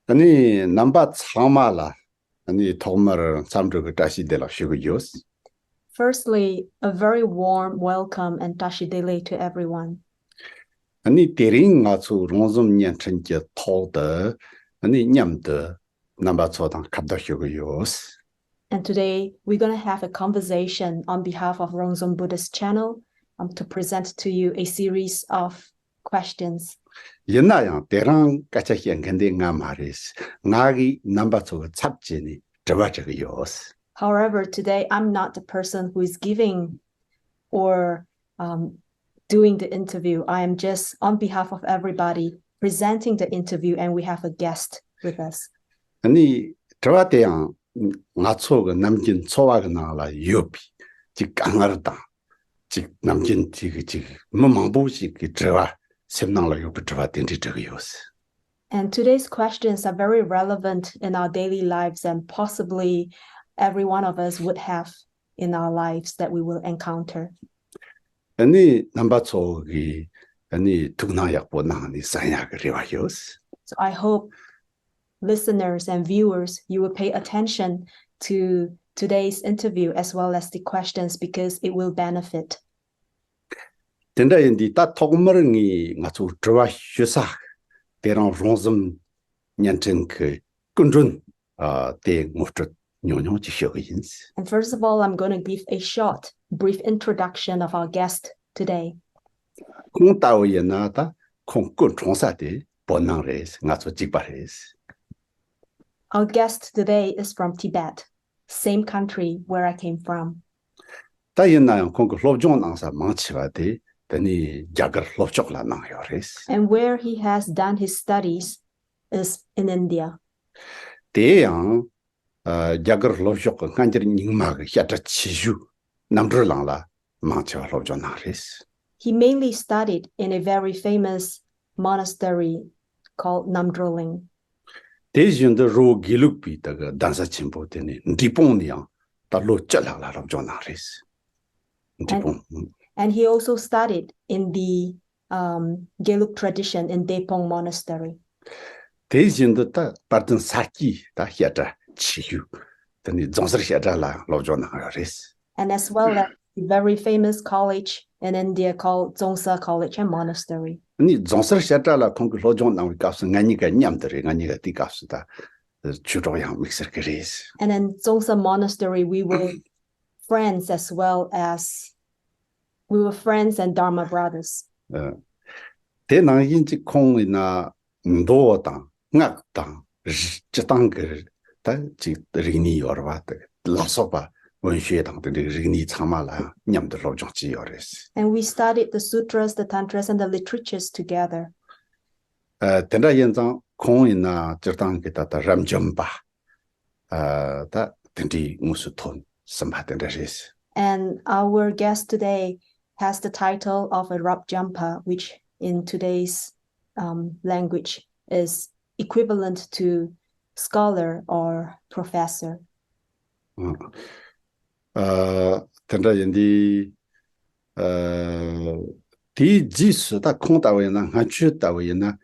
아니 넘바 참마라 아니 도마를 참저그 다시 되라 쉬고요스. Firstly, a very warm welcome and tashidele to everyone. 아니 데링 아주 롱좀 년천게 토더 아니 냠더 넘바 초당 갑다 쉬고요스. And today we're going to have a conversation on behalf of Rongzom Buddhist channel to present to you a series of questions. 옛나양 대랑 까차히엔 근데 nga 말이스 나기 넘바 초가 잡지니 저와저거요스. However, today I'm not the person who is giving or doing the interview. I am just on behalf of everybody presenting the interview, and we have a guest with us. 아니 저와대양 nga 초가 남긴 초와가 나라 요비 지 강하다 지 남긴 지 뭐망보시 그 저와 셈낭라 요비 저와 된지 저거요스. And today's questions are very relevant in our daily lives, and possibly every one of us would have in our lives that we will encounter. 아니 넘바 초기 아니 두나약 보나니 사야가 리와요스. So I hope listeners and viewers, you will pay attention to today's interview as well as the questions, because it will benefit. 된다 인디 다 토그머링이 가서 저와 휴사 대랑 롱좀 년전 그 근준 대 모트 뇨뇨 지셔가 인스. And first of all, I'm going to give a short, brief introduction of our guest today. 공따오에 나다 공군 총사대 본낭레스 가서 직발레스. Our guest today is from Tibet, same country where I came from. 다이나양 공군 롭종 낭사 망치와대 더니 야거 롭족라 나요레스. And where he has done his studies is in India. 대양 야거 롭족 간저 닝마가 야자 치주 남들랑라 망치와 롭종 나레스. He mainly studied in a very famous monastery called Namdroling. 대신도 로 길룩비다가 단사 침보되니 디봉이야 달로 쩔라라 롭종 나레스. 디봉. And he also studied in the Gelug tradition in Depong Monastery. 대신도 다 받은 사기 다 야자 치유 더니 정설 야자라 롭종 나레스. And as well as the very famous college in India called Zongsa College and Monastery. 아니 정설 야자라 공부 롭종 나위 값은 아니가 냠들이 아니가 디값이다. 주로양 믹서 그레스. And in Zongsa Monastery, we were friends as well as we were friends and Dharma brothers. 대낭인지 공이나 노당 ngak당 지당그 다지 리니 여러와다 라소바 원学당的 리니 참말라 냠들 로정지 여레스. And we studied the sutras, the tantras, and the literatures together. 된다 연장 공이나 지당그 다다 람점바 다 된디 무수톤 선바된다레스. And our guest today has the title of a Rabjampa, which in today's language is equivalent to scholar or professor. 된다 연디 디지스다 콩다웨나 한추다웨나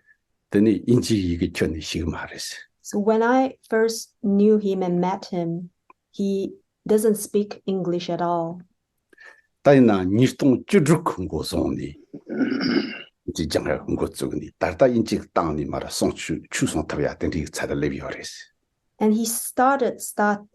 되니 인지 이게 전에 지금 말했어. So when I first knew him and met him, he doesn't speak English at all. 다이나 니스통 쭈죽한 고송니 지장을 한 것쪽니 다르다 인지 땅니 말아 송추 추송탑이야 된디 차들 레비어레스. And he started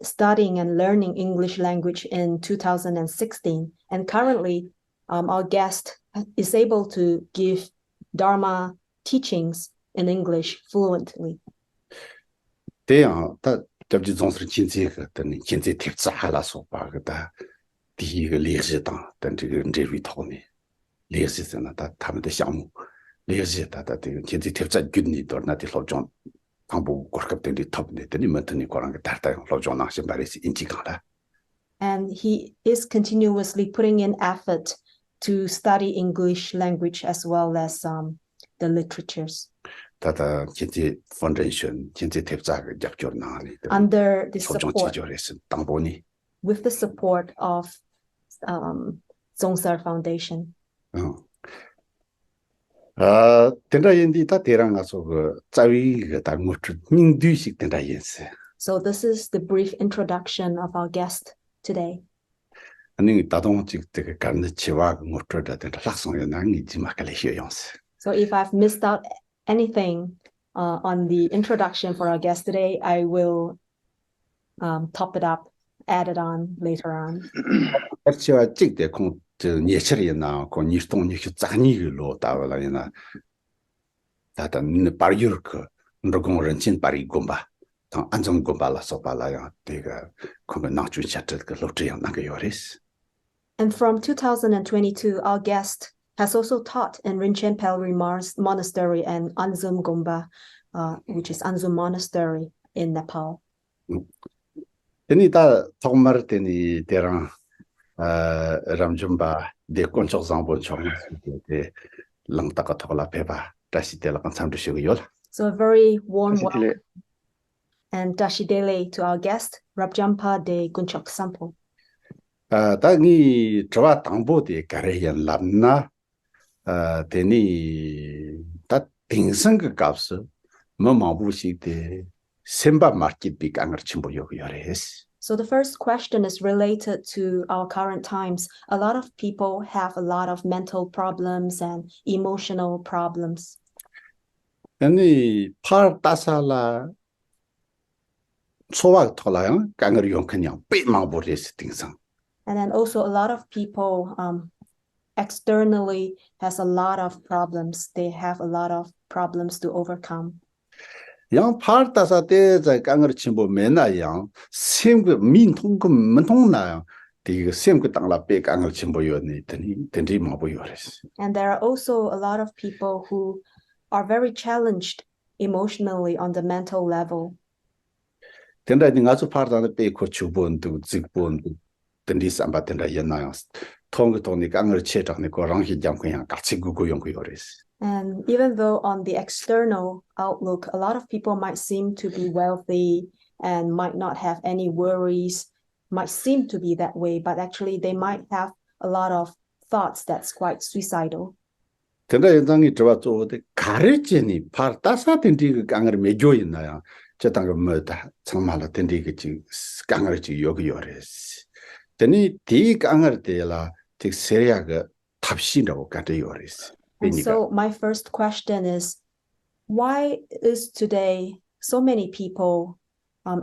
studying and learning English language in 2016. And currently, our guest is able to give Dharma teachings in English fluently. 대야 다 접지 정설 진지가 되니 진지 팁자라서 바가다 디가 리지다 된지 리비토니 리지스나 다他们的项目리지다 다 진지 팁자 균니도 나디 로종 방법 고르급된디 탑네 되니 ment니 고랑 다다 로종 나신 바리스 인지가라. And he is continuously putting in effort to study English language as well as the literatures. 다다 진지 펀데이션 진지 팁자가 약조나니 Under the support, 당보니 with the support of Zongsa Foundation. 된다 인디 다 대랑가서 그 짜위가 다 뭐지 민두식 된다 인세. So this is the brief introduction of our guest today. 아니 다동직 되게 간의 지와 뭐저다 된다 락송에 난이지 막갈래 효용세. So if I've missed out anything on the introduction for our guest today, I will top it up, add it on later on. 지와 찍대 공저 예철이나 고 니스동 니시 자니로 다발라이나 다다 바리르크 너공 런친 바리곰바 당 안정곰발라 소발라야 내가 그거 나주 차트 그 로트양 나가 요리스. And from 2022, our guest has also taught in Rinchen Pelri Monastery and Anzum Gomba, which is Anzum Monastery in Nepal. Teni ta thongmar teni terang ramjumba de konchok zangbo chong de lang ta ka thola peba tashi de la kan sam de yol. So a very warm welcome and Dashidele to our guest, Rabjampa de Gunchok Sampo. Ta ni trawa tangbo de kareyan lamna teni ta tingsang ka kapsu mo mabu si de semba market big angar chimbo yo yores. So the first question is related to our current times. A lot of people have a lot of mental problems and emotional problems. 아니 par tasala 소와 털어요. 강을 용 그냥 빼망 버리스 띵상. And then also a lot of people externally has a lot of problems. They have a lot of problems to overcome. 양 par tasa 때 강을 침보 매나양 셈그 민통금 문통나요. 그 셈그 땅라 빼 강을 침보요네 되니 된지 뭐 보요레스. And there are also a lot of people who are very challenged emotionally on the mental level. 된다 가서 파르다는 빼 고추본도 직본도 된디 삼바 된다 옛나요. 통그 돈이 강을 채장네 거랑히 장 그냥 같이 구고 용고요레스. And even though on the external outlook, a lot of people might seem to be wealthy and might not have any worries, might seem to be that way, but actually they might have a lot of thoughts that's quite suicidal. 된다 연장이 들어와서 가르치니 파 따사 된디 그 강을 매겨 있나요? 저 당그 뭐다 정말로 된디 그 강을 지 여기 요레스. 되니 디 강을 때라 즉 세리아가 탑시라고 가도 요레스. And so my first question is, why is today so many people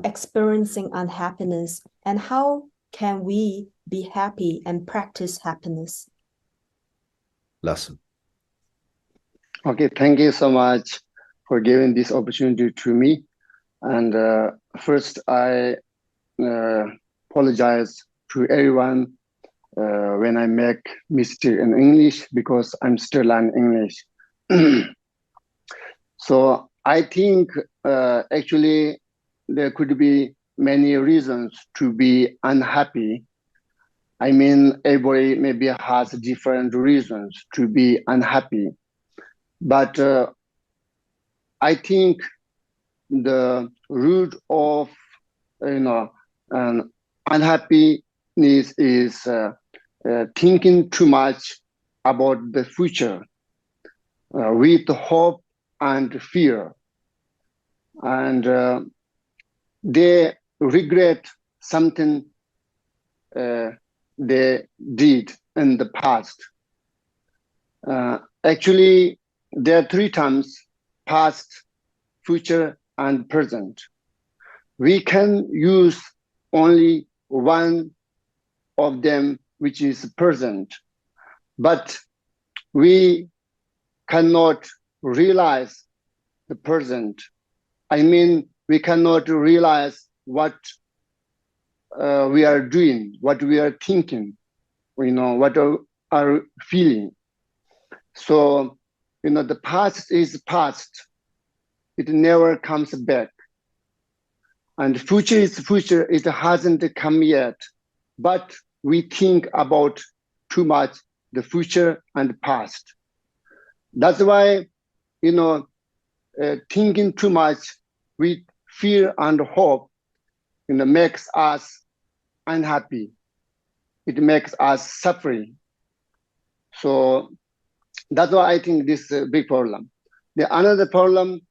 experiencing unhappiness, and how can we be happy and practice happiness? Listen. Okay, thank you so much for giving this opportunity to me. And first, I apologize to everyone when I make mistake in English because I'm still learning English. So I think actually there could be many reasons to be unhappy. I mean, everybody maybe has different reasons to be unhappy. But I think the root of unhappiness is thinking too much about the future with hope and fear, and they regret something they did in the past. Actually, there are three terms: past, future, and present. We can use only one of them, which is present, but we cannot realize the present. I mean, we cannot realize what we are doing, what we are thinking, what are feeling. So, the past is past. It never comes back. And future is future. It hasn't come yet. But we think about too much the future and past. That's why, thinking too much with fear and hope, makes us unhappy. It makes us suffering. So That's why I think this is a big problem. The another problem,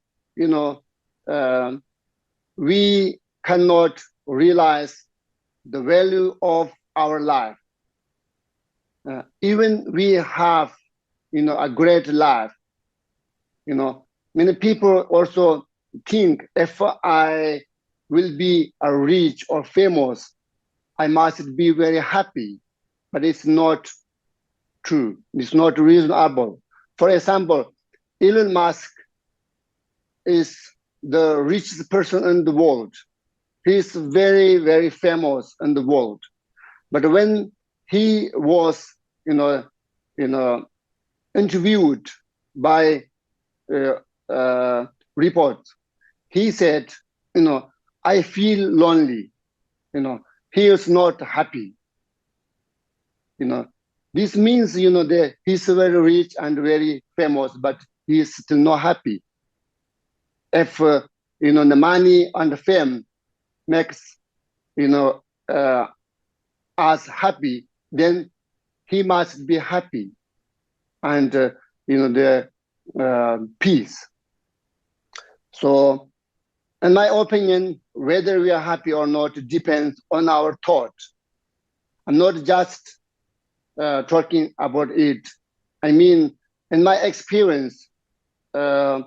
we cannot realize the value of our life. Even we have, a great life. Many people also think if I will be a rich or famous, I must be very happy, but it's not true. It's not reasonable. For example, Elon Musk is the richest person in the world. He's very, very famous in the world. But when he was, interviewed by reports, he said, I feel lonely. He is not happy. This means, that he's very rich and very famous, but he is still not happy. If, the money and the fame makes, us happy, then he must be happy. And, the peace. So, in my opinion, whether we are happy or not depends on our thought. I'm not just talking about it. I mean, in my experience, before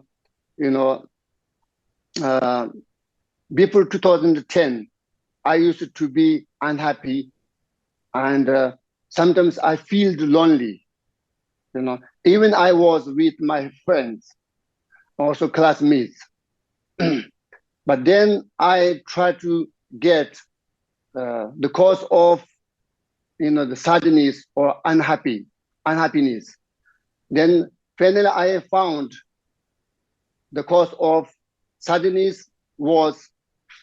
2010, I used to be unhappy, and sometimes I feel lonely. Even I was with my friends, also classmates. But then I try to get the cause of, the sadness or unhappiness. Then finally I found the cause of sadness was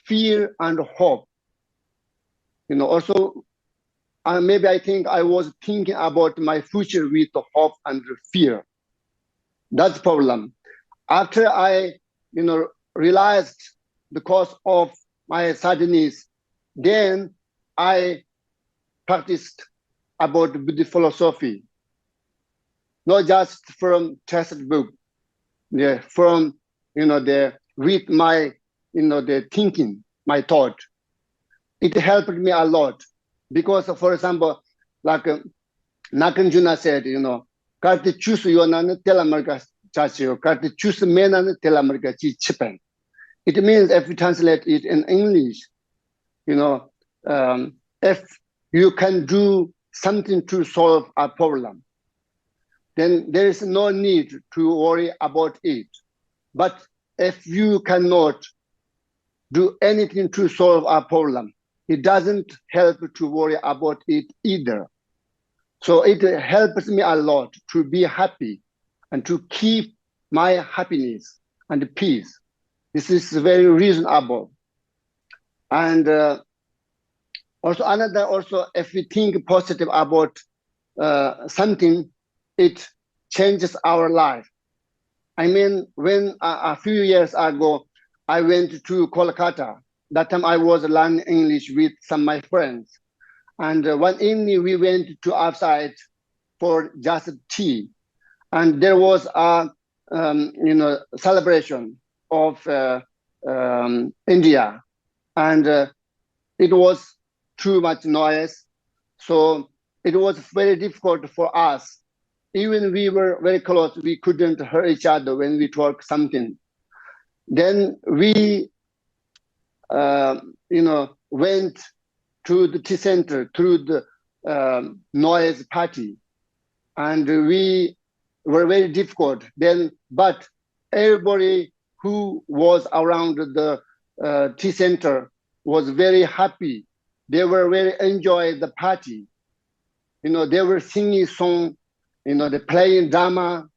fear and hope. Also, maybe I think I was thinking about my future with hope and fear. That's the problem. After I, realized the cause of my sadness, then I practiced about the philosophy, not just from textbook, from, with my, the thinking, my thought. It helped me a lot because, for example, like Nagarjuna said, Karti choose yonan telamarga chacho, Karti choose menan telamarga chi chipen. It means if we translate it in English, if you can do something to solve a problem, then there is no need to worry about it. But if you cannot do anything to solve a problem, it doesn't help to worry about it either. So it helps me a lot to be happy and to keep my happiness and peace. This is very reasonable. And also if we think positive about something, it changes our life. I mean, when a few years ago, I went to Kolkata. That time I was learning English with some of my friends. And one evening we went to outside for just tea. And there was a, celebration of India. And it was too much noise. So it was very difficult for us. Even we were very close, we couldn't hear each other when we talk something. Then we, went to the tea center through the noise party, and we were very difficult then. But everybody who was around the tea center was very happy. They were very enjoy the party. They were singing song. They playing drama,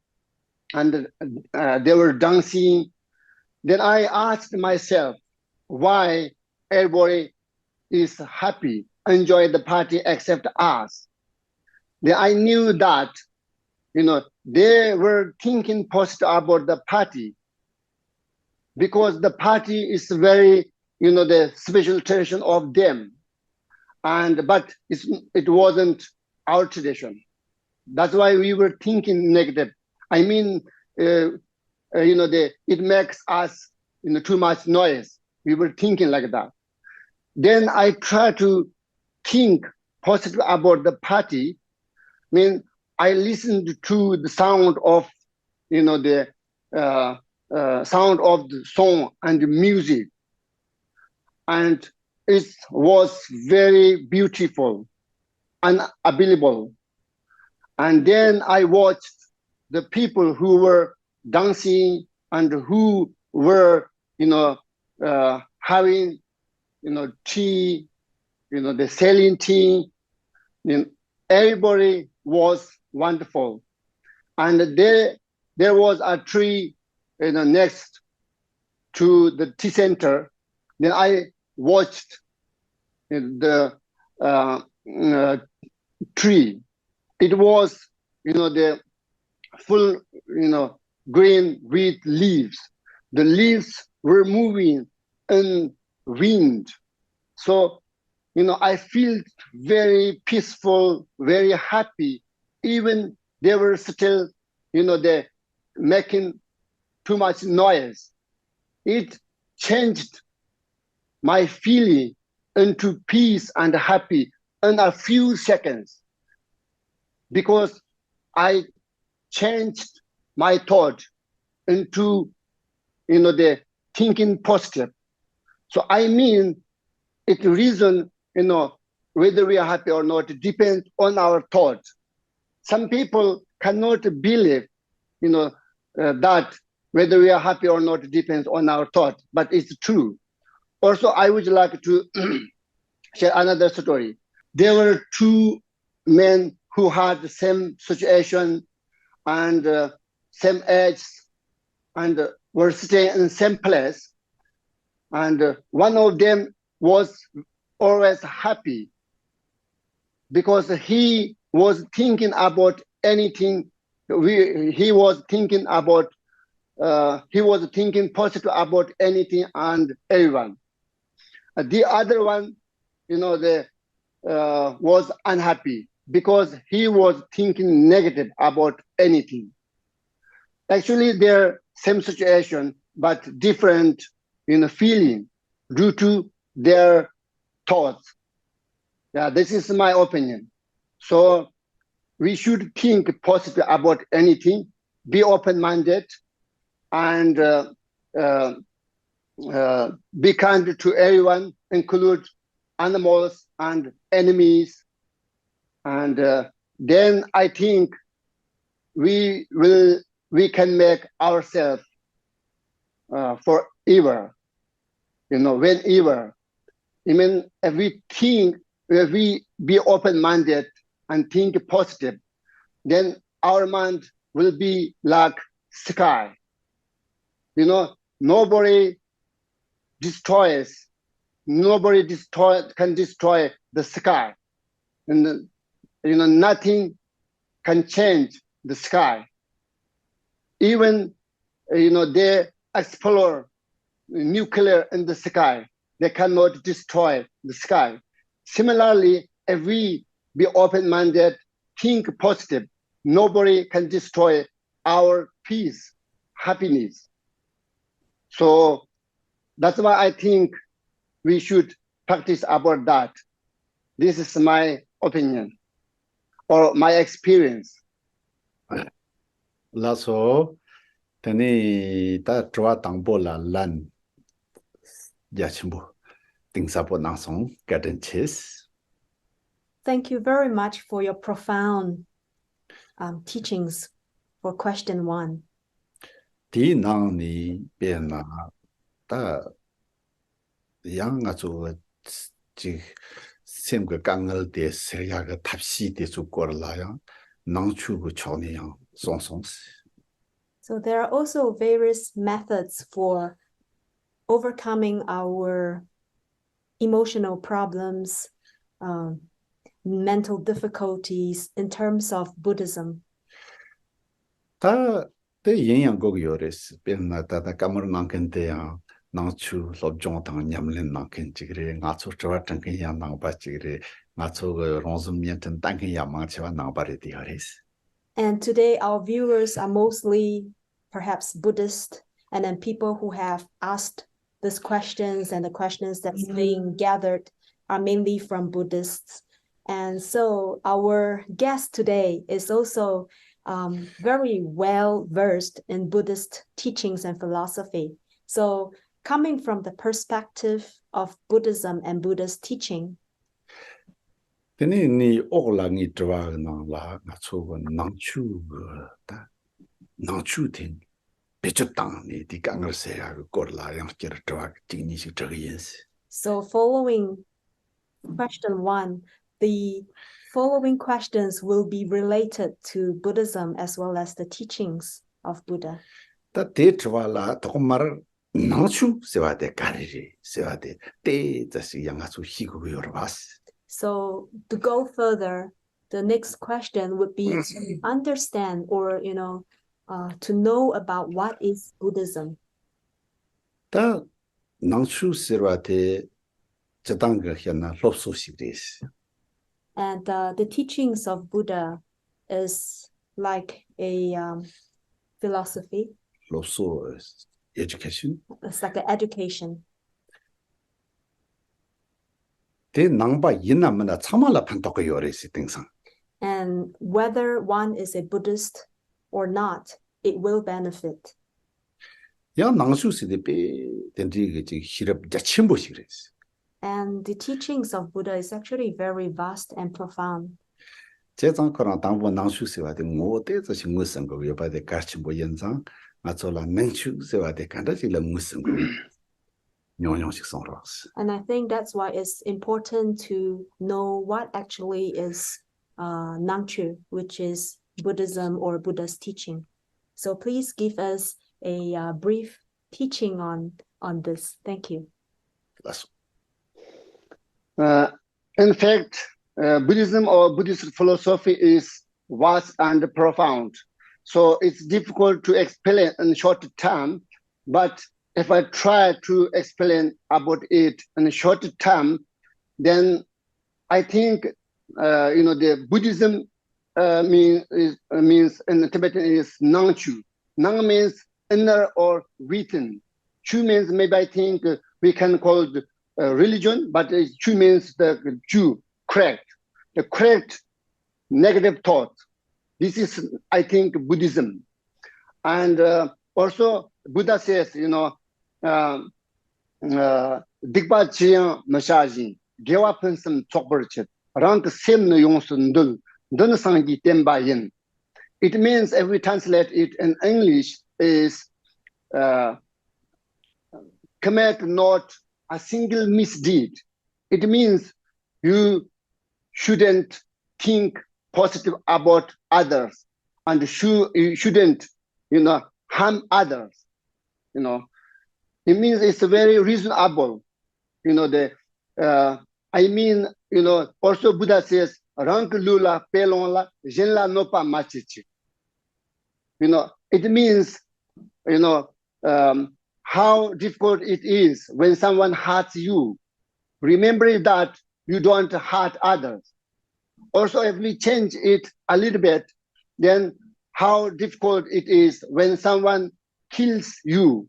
and they were dancing. Then I asked myself, why everybody is happy, enjoy the party except us? Then I knew that, they were thinking positive about the party because the party is very, the special tradition of them. But it wasn't our tradition. That's why we were thinking negative I mean, it makes us too much noise. We were thinking like that. Then I try to think positive about the party. I mean, I listened to the sound of the sound of the song and the music, and it was very beautiful and unbelievable. And then I watched the people who were dancing and who were having tea, the selling tea. Everybody was wonderful, and there was a tree next to the tea center. Then I watched the tree. It was the full green with leaves. The leaves were moving in wind. So I feel very peaceful, very happy. Even they were still they making too much noise. It changed my feeling into peace and happy in a few seconds, because I changed my thought into the thinking positive. So I mean, it reason whether we are happy or not depends on our thought. Some people cannot believe that whether we are happy or not depends on our thought, but it's true. Also, I would like to share another story. There were two men who had the same situation and same age and were staying in the same place. And one of them was always happy because he was thinking about anything. He was thinking positive about anything and everyone. The other one, was unhappy because he was thinking negative about anything. Actually, they're same situation, but different feeling due to their thoughts. Yeah, this is my opinion. So we should think positive about anything, be open-minded, and be kind to everyone, include animals and enemies. And then I think we can make ourselves forever, whenever. Even if we be open-minded and think positive, then our mind will be like sky. Nobody can destroy the sky, and nothing can change the sky. Even they explore nuclear in the sky, they cannot destroy the sky. Similarly, if we be open-minded, think positive, nobody can destroy our peace, happiness. So that's why I think we should practice about that. This is my opinion or my experience. Laso, tani ta chua tangbo la lan yachimbo tingsapo nasong guidances. Thank you very much for your profound teachings for question 1. Di nang ni bien na ta yang nga zo ji sem ge gangal de se ya ge tapsi de zu gor la yang nang chu bu chao ni yang song song. So there are also various methods for overcoming our emotional problems, mental difficulties in terms of Buddhism. Ta te yin yang go yores bien na ta kamar nang ken te yang nang chu lob jong tang nyam len nang ken chigre nga chu chwa tang ken yang nang ba chigre nga chu ge rong zum myen ten tang ken yang ma chwa nang ba re di hares. And today our viewers are mostly perhaps Buddhist, and then people who have asked these questions, and the questions that's being gathered are mainly from Buddhists. And so our guest today is also very well versed in Buddhist teachings and philosophy. So coming from the perspective of Buddhism and Buddhist teaching, Tene ni ogla ni dwa na la nga chu nang chu ta nang chu tin be chu tang ni di ka ngar se ya ko la yang che dwa ti ni shi zhe ge yin si. So following question 1, the following questions will be related to Buddhism as well as the teachings of Buddha. Ta de dwa la to mar nang chu se wa de ka ri se wa de za si yang chu hi go yo ba. So to go further, the next question would be to understand or, to know about what is Buddhism. Ta nang chu se wa de zhe dang ge hian na lo su xi de si. And the teachings of Buddha is like a philosophy. Lo su education. It's like an education. And whether one is a Buddhist or not, it will benefit. And the teachings of Buddha is actually very vast and profound. And I think that's why it's important to know what actually is Nangchu, which is Buddhism or Buddha's teaching. So please give us a brief teaching on this. Thank you. In fact, Buddhism or Buddhist philosophy is vast and profound. So it's difficult to explain in short term, but if I try to explain about it in a short term, then I think the Buddhism means in Tibetan is Nangchu. Nang means inner or written. Chu means maybe I think we can call it religion, but Chu means the Jew, correct. The correct negative thought. This is, I think, Buddhism. And also Buddha says, Dikpa Chiang Mashaji, Gewa Pensum Chokberchet, Rank Sim Yongsun Dul, Dunasangi Temba Yin. It means, if we translate it in English, is commit not a single misdeed. It means you shouldn't think positive about others, and you shouldn't, harm others. It means it's very reasonable. Also Buddha says, Rank lula pelonla jenla nopa machichi. It means, how difficult it is when someone hurts you. Remember that you don't hurt others. Also, if we change it a little bit, then how difficult it is when someone kills you.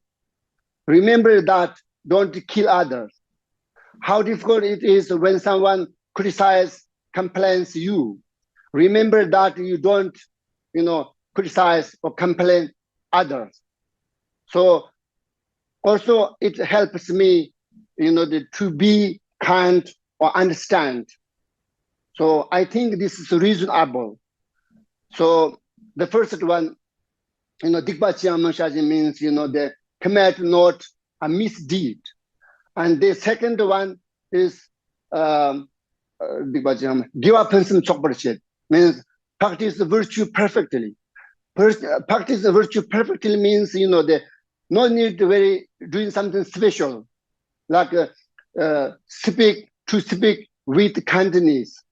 Remember that don't kill others. How difficult it is when someone criticizes, complains you. Remember that you don't, criticize or complain others. So also it helps me, to be kind or understand. So I think this is reasonable. So the first one, Dikpa Chiang Mashaji means, the commit not a misdeed. And the second one is Giwa Pensum Chokberchet, means practice the virtue perfectly. Practice the virtue perfectly means, the no need to doing something special, like speak with kindness,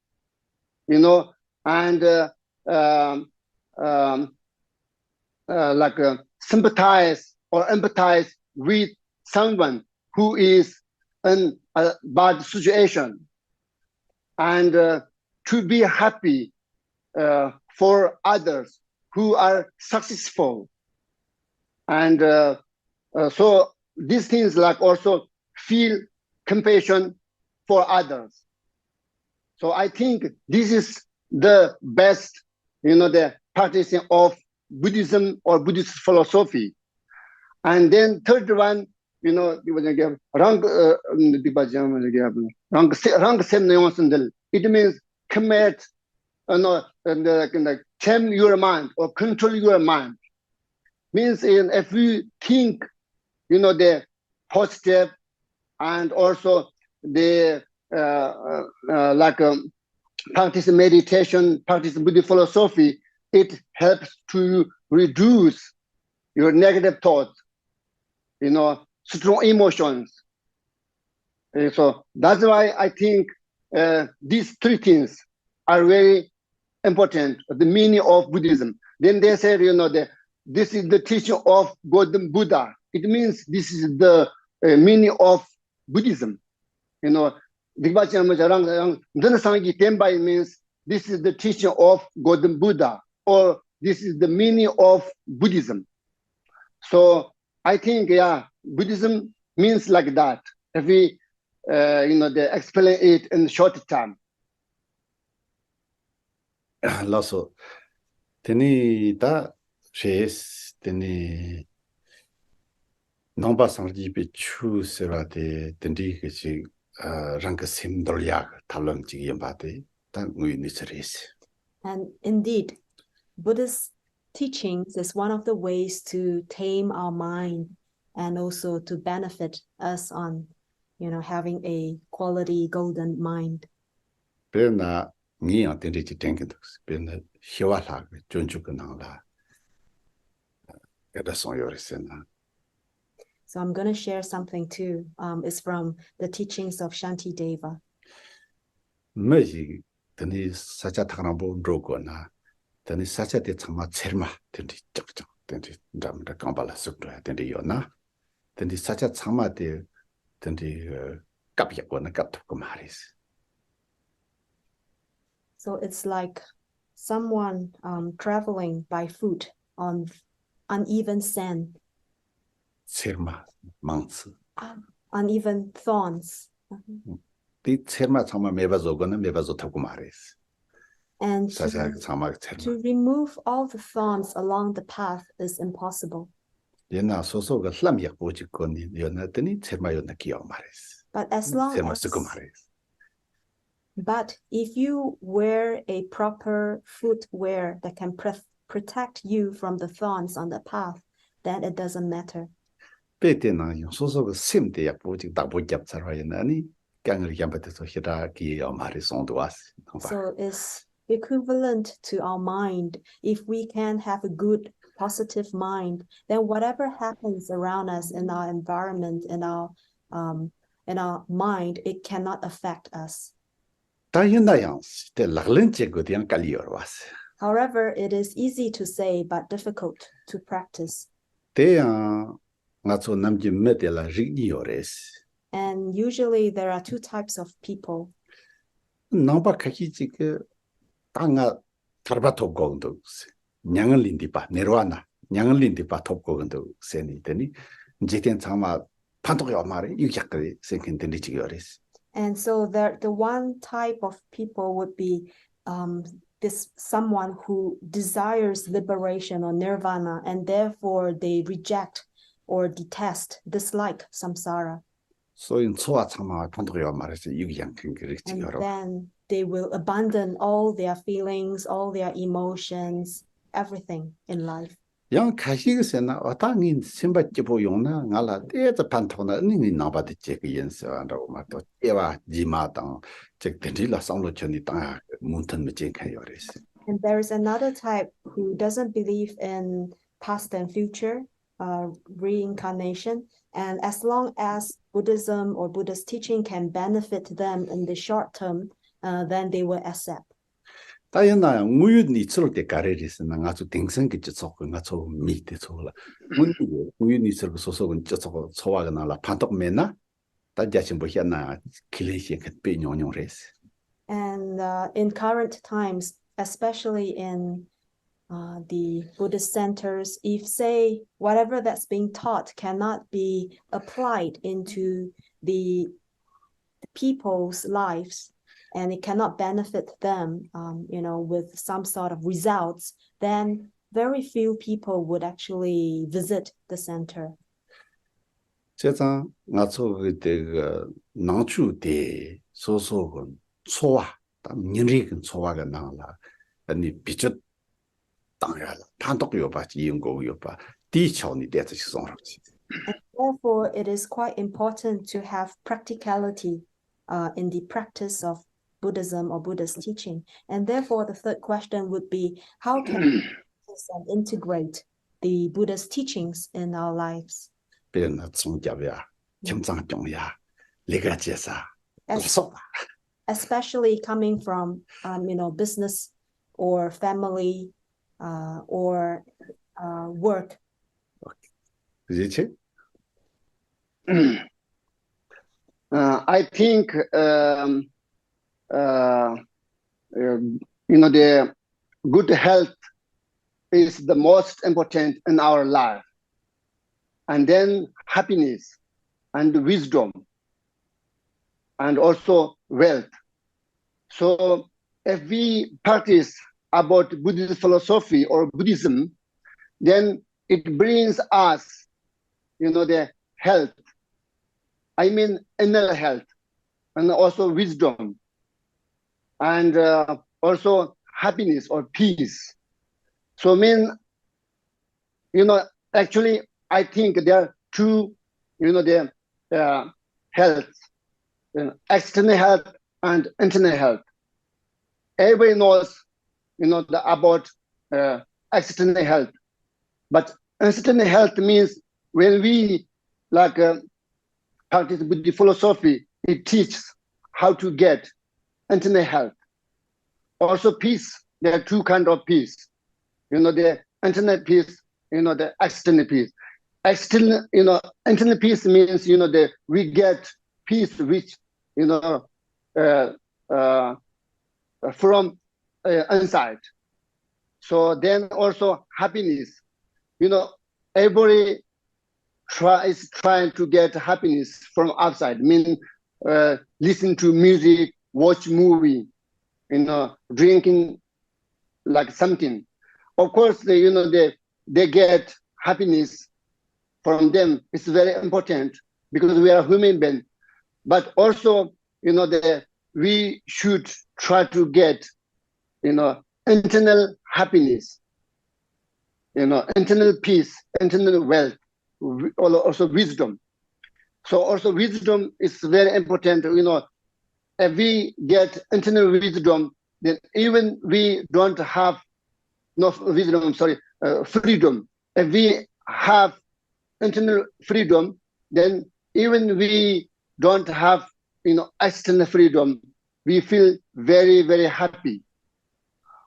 and sympathize or empathize with someone who is in a bad situation, and to be happy for others who are successful. And so these things like also feel compassion for others. So I think this is the best, the practicing of Buddhism or Buddhist philosophy. And then third one, it means commit, tame your mind or control your mind. Means if we think, the positive and also the practice meditation, practice Buddhist philosophy, it helps to reduce your negative thoughts, strong emotions. So that's why I think these three things are very important, the meaning of Buddhism. Then they said, this is the teaching of Gautam Buddha. It means this is the meaning of Buddhism. Means this is the teaching of Gautam Buddha, or this is the meaning of Buddhism. So I think, Buddhism means like that. If we, they explain it in short term. Also, teni da shes teni nomba sangi be chu sera de tendi ke chi rang sim dolya talong ji yamba de dan ngui ni seres. And indeed, Buddhist teachings is one of the ways to tame our mind and also to benefit us on, having a quality golden mind. Bena ni ang tendi chi tengen dos bena hiwa la junju kanang la. So I'm going to share something too. It's from the teachings of Shantideva. Meji teni sacha thagnambo drogo na teni sacha de chama cherma teni chakchang teni ndamda kambala sukdo teni yona teni sacha chama de teni kapya ko na kapto ko maris. So it's like someone traveling by foot on uneven sand, cherma mangs, uneven thorns. Di cherma chama mebazo ko na mebazo thako maris. And Sacha chama cherma. to remove all the thorns along the path is impossible. Yena soso ga hlam yak bo ko ni yona teni cherma yona kiyo maris. But as long Cherma as suko maris. But if you wear a proper footwear that can protect you from the thorns on the path, then it doesn't matter. Pete na yung soso ga sim de yak bo da bo gyap sarwa yona ni kangri yamba de so hira ki yo maris on doas. So it's equivalent to our mind. If we can have a good, positive mind, then whatever happens around us in our environment, in our mind, it cannot affect us. However, it is easy to say but difficult to practice. And usually there are two types of people. And so the one type of people would be someone who desires liberation or nirvana, and therefore they reject or detest, dislike samsara. So in and then they will abandon all their feelings, all their emotions, everything in life. Yang kashi sena otangin simba jibo yongna ngala de pantona ni naba de je yen se anda ma to ewa jima dang je de la sanglo choni ta muntan me jen kan yores. And there is another type who doesn't believe in past and future, reincarnation, and as long as Buddhism or Buddhist teaching can benefit them in the short term, then they will accept. 다이나 무유니 있을 때 가래리스나 아주 댕성기 쩌고 가서 밑에 저라 무유니 있을 소속은 쩌고 소화가 나라 판독매나 다자신 보시나 길리시 그 뇽뇽레스. And in current times, especially in the Buddhist centers, if say whatever that's being taught cannot be applied into the people's lives and it cannot benefit them, with some sort of results, then very few people would actually visit the center. 这张我做个这个南州的所说个错啊，但年龄跟错啊个难了，你比较当然了，判断有吧，英国有吧，地球你带这些送上去。Therefore, it is quite important to have practicality in the practice of Buddhism or Buddhist teaching. And therefore, the third question would be, how can we integrate the Buddha's teachings in our lives? 别人的宗教呀，挺常重要，那个介绍，无 Es- 所谓。 Especially coming from, business or family or work. 而且 I think the good health is the most important in our life, and then happiness and wisdom and also wealth. So if we practice about Buddhist philosophy or Buddhism, then it brings us the health, I mean inner health, and also wisdom, and also happiness or peace. So actually I think there are two, the health, external health and internal health. Everybody knows, about external health, but internal health means when we practice Buddhist philosophy, it teaches how to get internal health. Also peace, there are two kinds of peace. The internal peace, the external peace. Internal peace means, we get peace which, from inside. So then also happiness, everybody is trying to get happiness from outside, meaning listen to music, watch movie, drinking like something. Of course, they get happiness from them. It's very important because we are human beings. But also, we should try to get, internal happiness, internal peace, internal wealth, also wisdom. So also wisdom is very important. If we get internal wisdom, then even we don't have freedom. If we have internal freedom, then even we don't have external freedom, we feel very, very happy.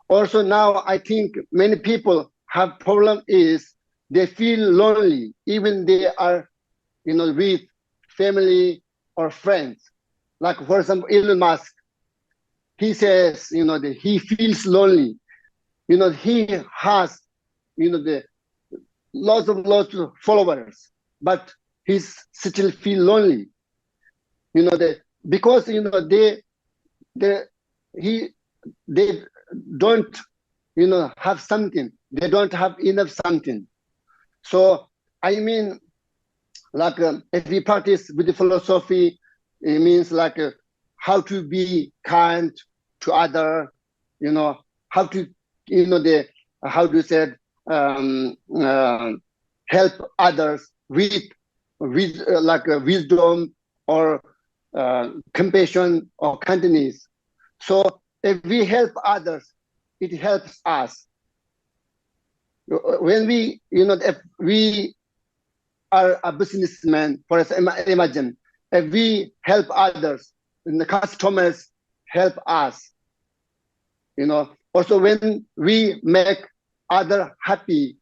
Also now I think many people have problem is they feel lonely, even they are with family or friends. Like for example, Elon Musk, he says that he feels lonely. He has the lots of followers, but he still feel lonely. Because they don't have something. They don't have enough something. So I mean, if we practice with the philosophy, it means how to be kind to other, how to help others with wisdom or compassion or kindness. So if we help others, it helps us. When we, if we are a businessman, for example, imagine if we help others, and the customers help us. Also when we make others happy,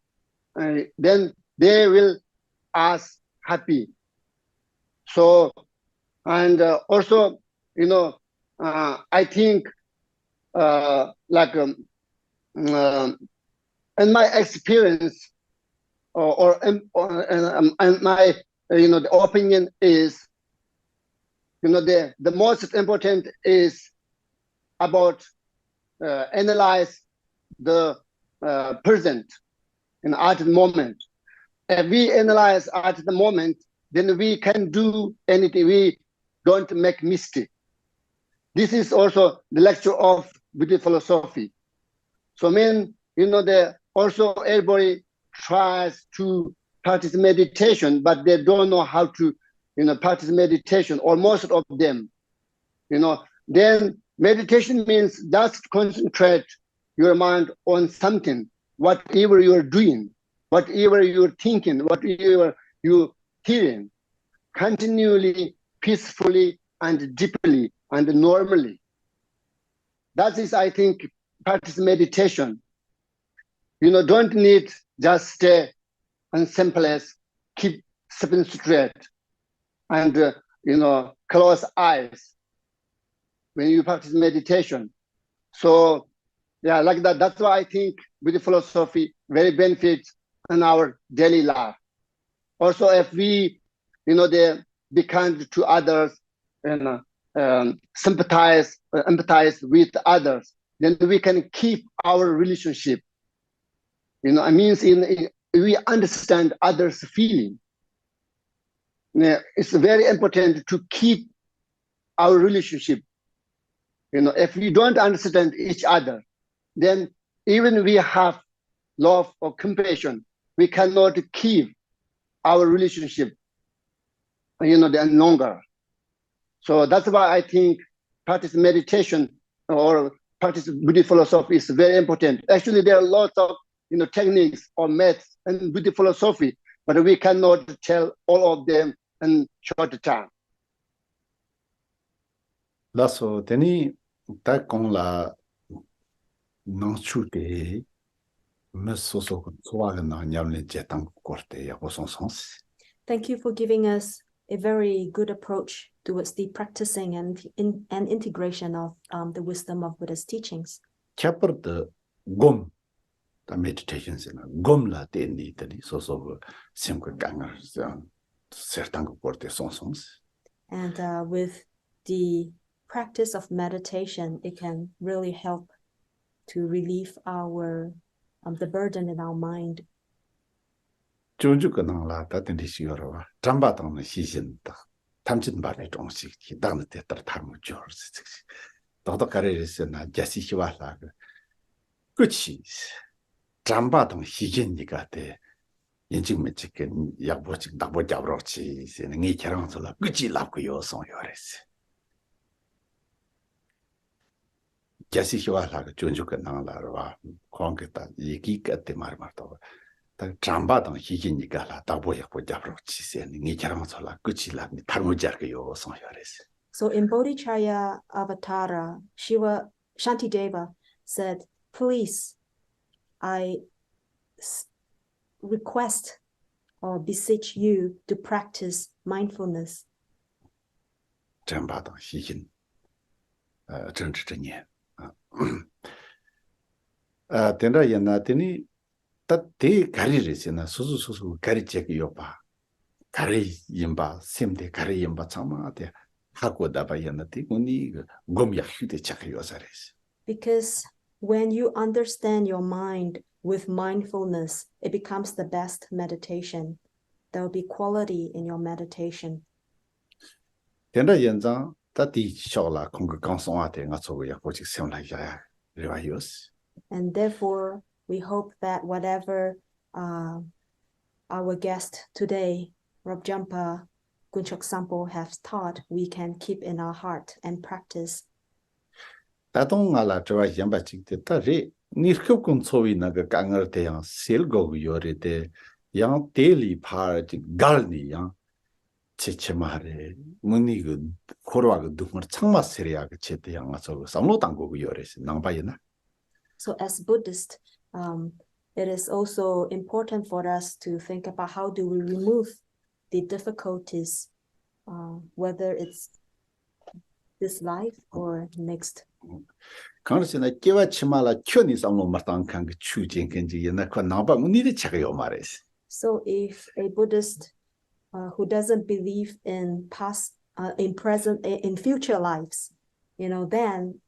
then they will us happy. So, and also, I think and my experience and my the opinion is, the most important is about analyze the present at the moment. If we analyze at the moment, then we can do anything. We don't make mistake. This is also the lecture of Buddhist philosophy. So also everybody tries to practice meditation, but they don't know how to practice meditation, or most of them. Then meditation means just concentrate your mind on something, whatever you're doing, whatever you're thinking, whatever you're hearing, continually, peacefully, and deeply, and normally. That is, I think, practice meditation. Don't need just stay and simple as keep sitting straight and close eyes when you practice meditation. So yeah, like that. That's why I think Buddhist philosophy very benefits in our daily life. Also, if we be kind to others and sympathize, empathize with others, then we can keep our relationship. It means we understand others' feeling. It's very important to keep our relationship. If we don't understand each other, then even we have love or compassion, we cannot keep our relationship, longer. So that's why I think practice meditation or practice Buddhist philosophy is very important. Actually, there are lots of techniques or methods in Buddhist philosophy, but we cannot tell all of them in short time. Lasso teni ta con la non chute me soso soa na nyamle jetang korte ya son sens. Thank you for giving us a very good approach towards the practicing and integration of the wisdom of Buddha's teachings. Chapter the gom the meditations in gom la teni teni soso simko gangar certain korte son sens. And with the practice of meditation, it can really help to relieve our the burden in our mind. Junju kanang la ta ten disi yorwa tramba tang na xixin ta tamjin ba le zhong xi ti dang de tar tar mu jor si si da da kare ri na jasi xi wa la ge gu qi tramba tang xixin ni ga de yin jing me ji ge ya bo ji da bo jia ro qi si ne ngi qiang zu la gu ji la gu yo song yo re si jasi xi wa la ge junju kanang la wa kong ge ta yi gi ge de mar mar to tramba dang hijin ni gala da bo ya bo jabro chi se ni jarang sola guchi la ni tarmu jar ge yo song yo res. So in Bodhicharya Avatara, Shiva Shantideva said, please, I request or beseech you to practice mindfulness. Tramba dang hijin 政治正念等到也呢等你 that they carry resina so carry check yopa carry yimba sim de carry yimba chama de hago da ba yana de uni gom ya hyu de check yosares. Because when you understand your mind with mindfulness, it becomes the best meditation. There will be quality in your meditation. Tenda yanzang ta di shola kong gang song a de nga so ya ho chi sem la ya rewa yos. And therefore, we hope that whatever our guest today, Rob Jampa Kunchok Sampo, has taught, we can keep in our heart and practice. Tatong ala trawa yamba chik te ta re nirkop kun sowi na ga kangar te yang sel go yore te yang daily par gal ni yang che ma re muni go korwa go dumar changma seria ga che te yang so samlo dang go yore nang ba yana. So as Buddhist, it is also important for us to think about how do we remove the difficulties, whether it's this life or next. 강르시나 깨와 치마라 켜니 상로 마땅 칸그 추진 근지 옛날 그 나방 니데 차가요 말이지. So if a Buddhist who doesn't believe in past, in present, in future lives, then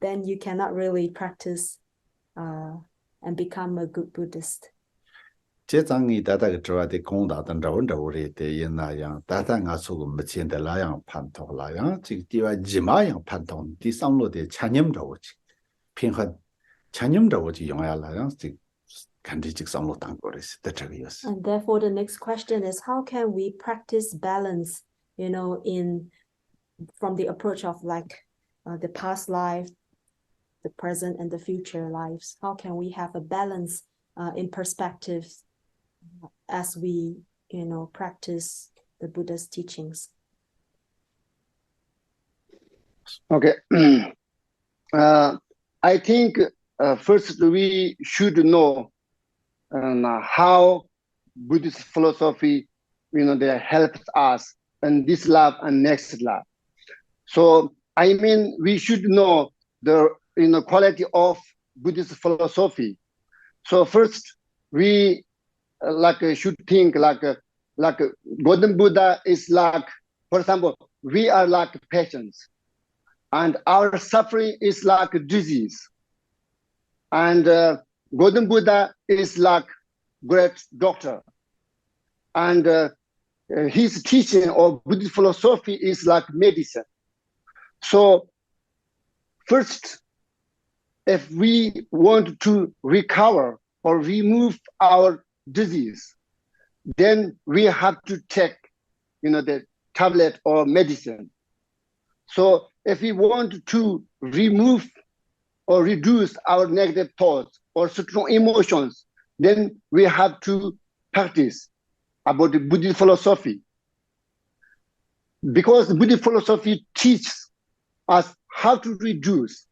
you cannot really practice and become a good Buddhist. 제장이 다다가 들어와대 공다던 저원저원에 대연나양 다다가 소고 미친데 라양 판토라양 지디와 지마양 판토 디상로데 찬념저오지 평한 찬념저오지 용야라양 지 간디직 상로 당거레스 대적이었어. And therefore the next question is, how can we practice balance, in from the approach of like the past life, the present and the future lives? How can we have a balance in perspective as we, practice the Buddha's teachings? Okay. I think first we should know how Buddhist philosophy, they helps us in this life and next life. So, I mean, we should know the quality of Buddhist philosophy. So first, we should think like Gautam Buddha is like, for example, we are like patients, and our suffering is like disease. And Gautam Buddha is like great doctor, and his teaching of Buddhist philosophy is like medicine. So first, if we want to recover or remove our disease, then we have to take, the tablet or medicine. So if we want to remove or reduce our negative thoughts or strong emotions, then we have to practice about the Buddhist philosophy. Because the Buddhist philosophy teaches us how to reduce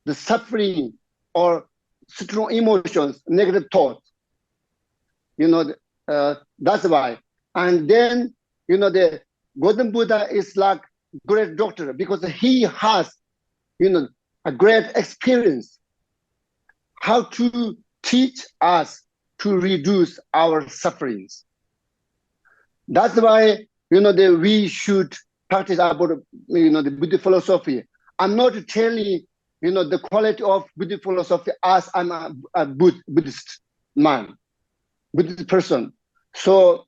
the suffering or strong emotions, negative thoughts. That's why. And then, the Gautam Buddha is like great doctor because he has, a great experience how to teach us to reduce our sufferings. That's why, we should practice about, the Buddhist philosophy. I'm not telling, the quality of Buddhist philosophy as I'm a Buddhist man, Buddhist person. So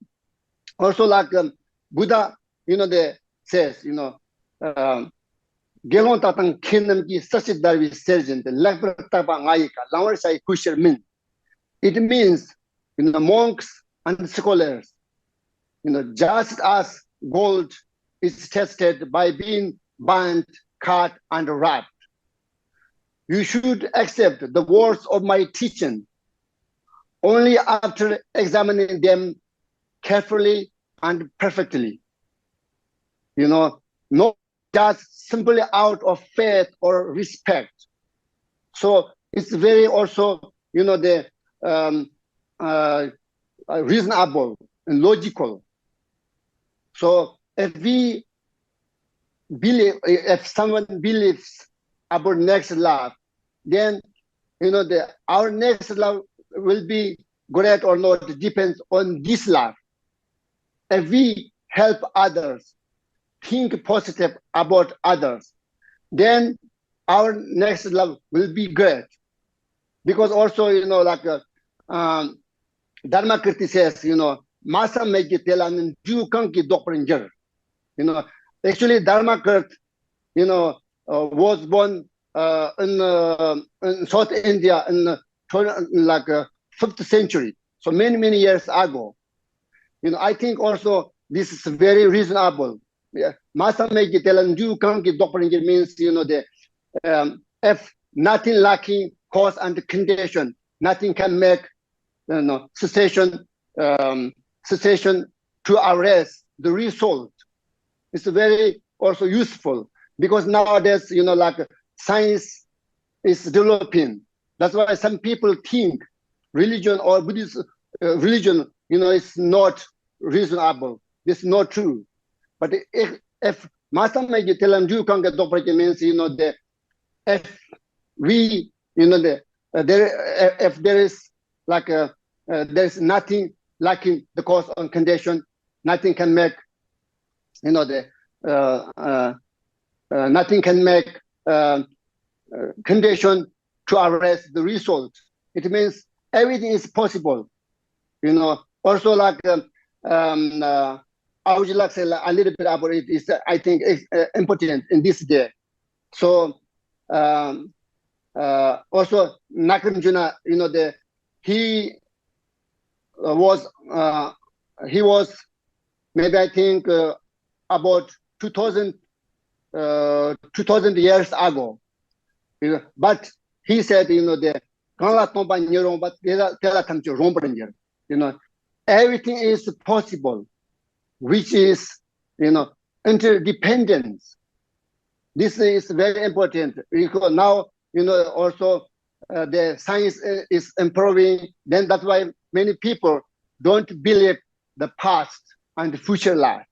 also like Buddha, they says, Gelon tatang kingdom ki sasit darvi sergeant, lakbar taba ngayika, lawer say kusher min. It means, monks and scholars, just as gold is tested by being burnt, cut, and wrapped. You should accept the words of my teaching only after examining them carefully and perfectly. Not just simply out of faith or respect. So it's very also, reasonable and logical. So if someone believes about next life, then our next life will be great or not. It depends on this life. If we help others, think positive about others, then our next life will be great. Because also, Dharmakirti says, Masa Megitelan Jukanki Dopringer. Actually, Dharmakirti, was born in South India in 5th century, so many years ago. I think also this is very reasonable. Masa Megitelan Jukanki Dopringer means, if nothing lacking cause and condition, nothing can make cessation to arrest the result. It's very also useful because nowadays, science is developing. That's why some people think religion or Buddhist religion, is not reasonable. It's not true. But if Master may tell them you can get the means, the if we, the there if there is like there's nothing lacking the cause and condition, nothing can make, nothing can make condition to arrest the result. It means everything is possible. Also like I would like to say a little bit about it. Is I think it's important in this day. So also Nagarjuna, he was maybe I think about 2000 years ago, but he said the everything is possible, which is interdependence. This is very important because now also the science is improving. Then that's why many people don't believe the past and the future life.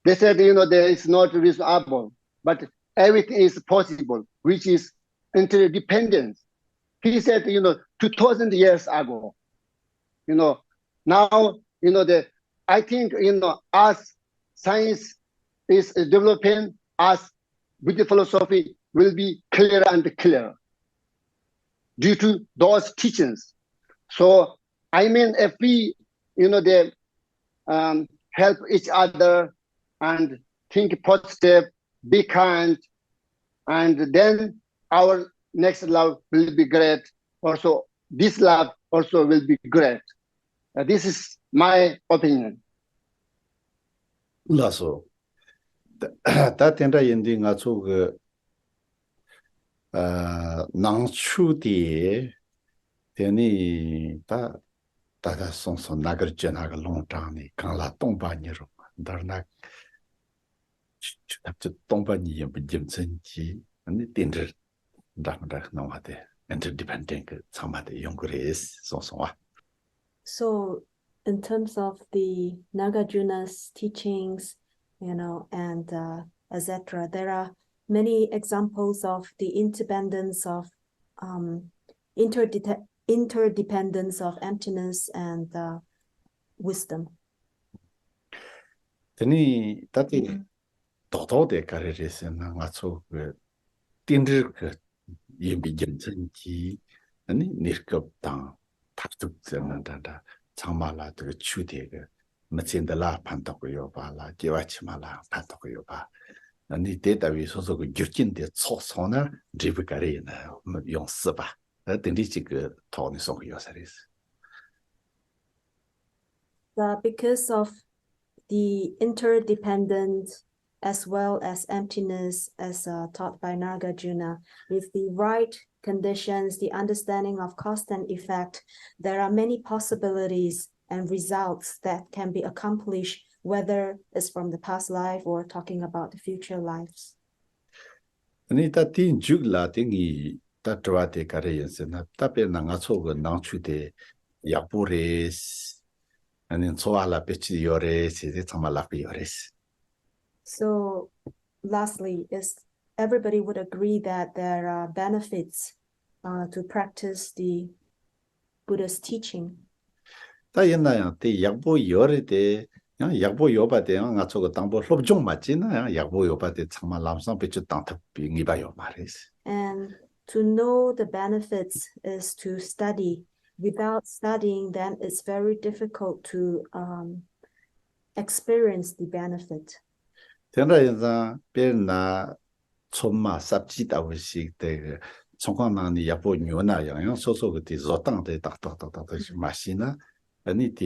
They said there is not reasonable, but everything is possible, which is interdependence. He said 2000 years ago. Now I think as science is developing, as Buddhist philosophy will be clearer and clearer due to those teachings. So I mean, if we help each other and think positive, be kind, and then our next love will be great. Also, this love also will be great. This is my opinion. Lasso. That in the ending, I took non true any that songs on Nagarjuna long time, Kala Tombani, Darnak. To Tombani and Jimson G and the Tinder Dark no other interdependent somebody younger is so. So in terms of the Nagarjuna's teachings, and etc., there are many examples of the interdependence of interdependence of emptiness and wisdom. Then that is total de carriers and also Tinder Yimbi and Nirkup down, Taptuk and Tamala to the Chutega, Matsindala Pantokoyoba, La Givachimala Pantokoyoba. And the data we also go Jurkin de Sosona, Jivicarina, Yon Saba, that the Nichik Tony Song Yosaris. Because of the interdependence as well as emptiness, as taught by Nagarjuna, with the right conditions, the understanding of cause and effect, there are many possibilities and results that can be accomplished, whether it's from the past life or talking about the future lives. Anita Tin Jugla Tingi Tatuate Carriers and Tapenangasoga Nanchute Yapures and in Soala Pichiores, it's Malapiores. So lastly, everybody would agree that there are benefits to practice the Buddha's teaching. Tayana, the Yabo Yore de Yabo Yoba de Angasoga Tambo Lobjong Machina, Yabo Yoba de Tamalamsan Pichutan being Ibayo Maris. And to know the benefits is to study. Without studying, then it's very difficult to experience the benefit. Tenra Perna Soma Sabjita was the Sonkanani Yapo Nuna, young so with the Zotan de Tata Machina, and it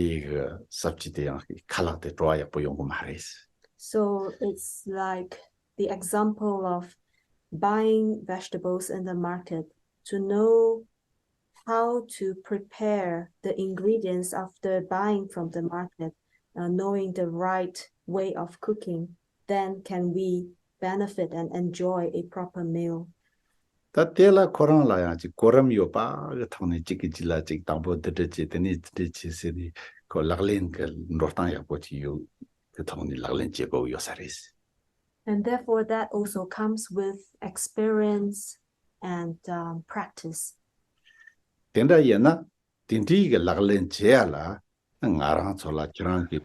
subsidy color the dry Yapo Maris. So it's like the example of buying vegetables in the market. To know how to prepare the ingredients after buying from the market, knowing the right way of cooking, then can we benefit and enjoy a proper meal. That Tela Koran Layanji, Koram Yopa, Tony Chikijila, Chik Tambo, the City, called Larlin, Nortanya, what you, the Tony Larlin Jego, your series. And therefore, that also comes with experience and practice. Tenda yena, tinti ke laglen chea la, ngarang chola kirang ki,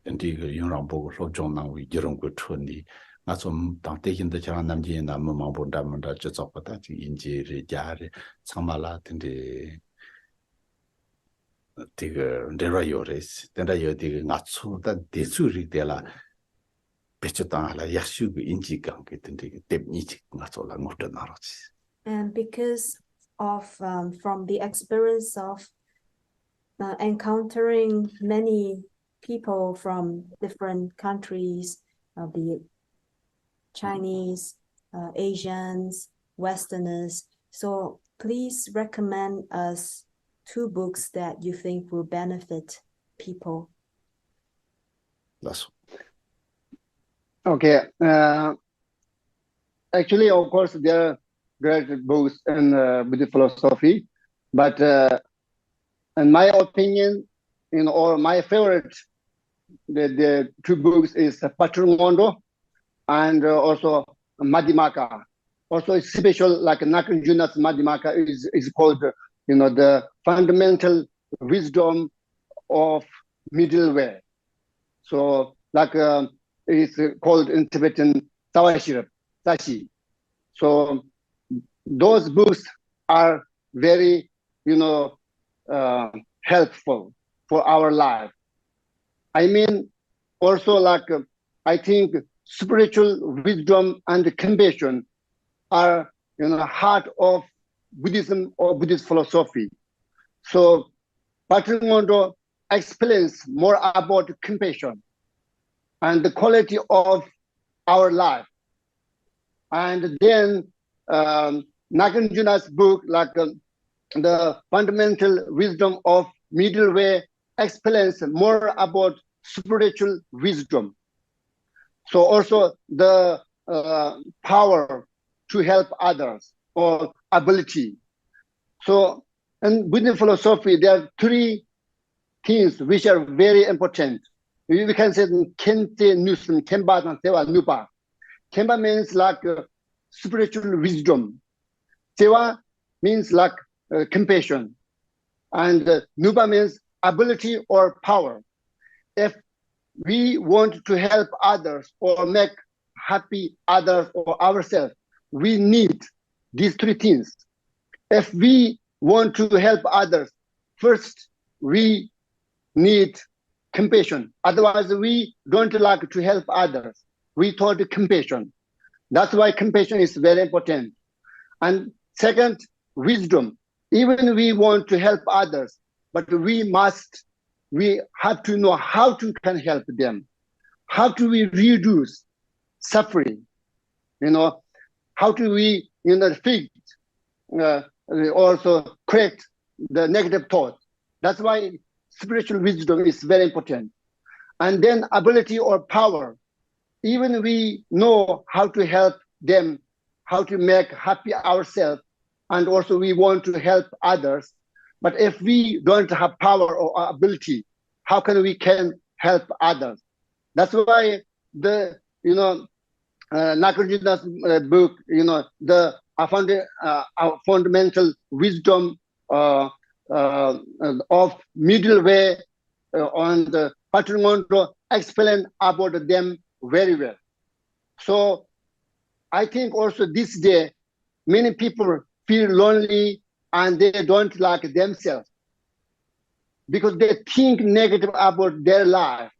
tinti ke yungrang bogo lo jong nang wi jirong ku chuni, nga som tang te hin de kirang nam ji na mo mang bon da mon da che zok pa da ji yin ji ri ja ri, chang ma la tinti, tiga ndera yo res, tenda yo tiga nga chu da de chu ri de la, pecho tang la yakshu ku yin ji gang ke tinti ke tep ni chik nga chola ngota na ro chi. And because of from the experience of encountering many people from different countries, be it Chinese, Asians, Westerners. So please recommend us 2 books that you think will benefit people. That's Okay. Actually, of course, there are great books in Buddhist philosophy, but in my opinion, or my favorite, the 2 books is Patrimondo and also Madhyamaka. Also, it's special, like Nagarjuna's Madhyamaka is called, the fundamental wisdom of middle way. So, like it's called in Tibetan Sawashirap, Sashi. So, those books are very, helpful for our life. I mean, also like I think spiritual wisdom and compassion are heart of Buddhism or Buddhist philosophy. So Patrimondo explains more about compassion and the quality of our life. And then Nagarjuna's book, like the fundamental wisdom of middle way, explains more about spiritual wisdom. So also the power to help others or ability. So in Buddhist philosophy, there are 3 things which are very important. We can say Kente Nusum, Kemba and Sewa Nupa. Kemba means like spiritual wisdom. Sewa means like compassion. And Nupa means ability or power. If we want to help others or make happy others or ourselves, we need these 3 things. If we want to help others, first we need compassion. Otherwise, we don't like to help others. We thought compassion. That's why compassion is very important. And second, wisdom. Even we want to help others, but we have to know how to can help them. How do we reduce suffering? How do we, fix, also correct the negative thoughts? That's why spiritual wisdom is very important. And then ability or power. Even we know how to help them, how to make happy ourselves, and also we want to help others. But if we don't have power or ability, how can we help others? That's why the Nagarjuna's book, the fundamental wisdom of middle way on the Patrimondo explain about them very well. So I think also this day many people feel lonely and they don't like themselves because they think negative about their life.